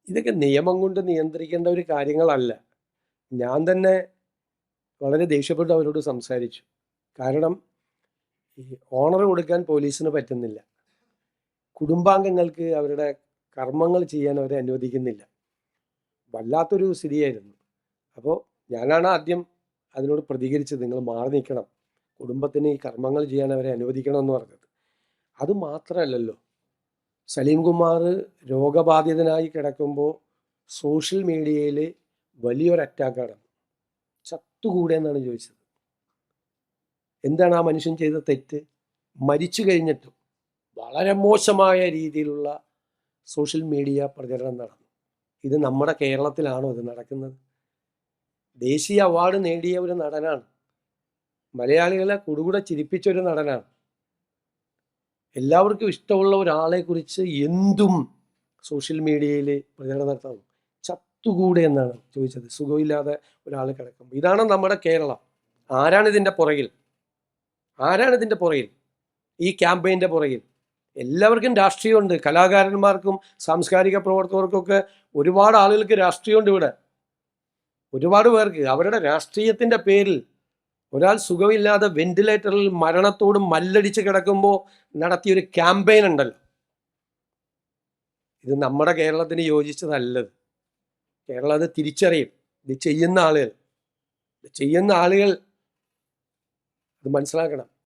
ഇതൊക്കെ നിയമം കൊണ്ട് നിയന്ത്രിക്കേണ്ട ഒരു കാര്യങ്ങളല്ല. ഞാൻ തന്നെ വളരെ ദേഷ്യപ്പെട്ട് അവരോട് സംസാരിച്ചു. കാരണം ഈ ഓണർ കൊടുക്കാൻ പോലീസിന് പറ്റുന്നില്ല. കുടുംബാംഗങ്ങൾക്ക് അവരുടെ കർമ്മങ്ങൾ ചെയ്യാൻ അവരെ അനുവദിക്കുന്നില്ല. വല്ലാത്തൊരു സ്ഥിതിയായിരുന്നു. അപ്പോൾ ഞാനാണ് ആദ്യം അതിനോട് പ്രതികരിച്ചത്. നിങ്ങൾ മാറി നിൽക്കണം. കുടുംബത്തിന് ഈ കർമ്മങ്ങൾ ചെയ്യാൻ അവരെ അനുവദിക്കണം എന്ന് പറഞ്ഞത്. അത് മാത്രമല്ലല്ലോ, സലീം കുമാർ രോഗബാധിതനായി കിടക്കുമ്പോൾ സോഷ്യൽ മീഡിയയിൽ വലിയൊരു അറ്റാക്കാണ്. ചത്തുകൂടെ എന്നാണ് ചോദിച്ചത്. എന്താണ് ആ മനുഷ്യൻ ചെയ്ത തെറ്റ്? മരിച്ചു കഴിഞ്ഞിട്ടും വളരെ മോശമായ രീതിയിലുള്ള സോഷ്യൽ മീഡിയ പ്രചരണം നടന്നു. ഇത് നമ്മുടെ കേരളത്തിലാണോ ഇത് നടക്കുന്നത്? ദേശീയ അവാർഡ് നേടിയ ഒരു നടനാണ്. മലയാളികളെ കുടുകൂടെ ചിരിപ്പിച്ച ഒരു നടനാണ്. എല്ലാവർക്കും ഇഷ്ടമുള്ള ഒരാളെ കുറിച്ച് എന്തും സോഷ്യൽ മീഡിയയിൽ പ്രചരണം നടത്താം. ചത്തുകൂടെ എന്നാണ് ചോദിച്ചത്. സുഖമില്ലാതെ ഒരാൾ കിടക്കുമ്പോൾ. ഇതാണ് നമ്മുടെ കേരളം. ആരാണ് ഇതിൻ്റെ പുറകിൽ? ഈ ക്യാമ്പയിൻ്റെ പുറകിൽ? എല്ലാവർക്കും രാഷ്ട്രീയമുണ്ട്. കലാകാരന്മാർക്കും സാംസ്കാരിക പ്രവർത്തകർക്കൊക്കെ ഒരുപാട് ആളുകൾക്ക് രാഷ്ട്രീയമുണ്ട് ഇവിടെ. ഒരുപാട് പേർക്ക് അവരുടെ രാഷ്ട്രീയത്തിൻ്റെ പേരിൽ ഒരാൾ സുഖമില്ലാതെ വെന്റിലേറ്ററിൽ മരണത്തോട് മല്ലടിച്ച് കിടക്കുമ്പോൾ നടത്തിയൊരു ക്യാമ്പയിൻ ഉണ്ടല്ലോ, ഇത് നമ്മുടെ കേരളത്തിന് യോജിച്ചതല്ലത്. കേരളം അത് തിരിച്ചറിയും. ഇത് ചെയ്യുന്ന ആളുകൾ അത് മനസ്സിലാക്കണം.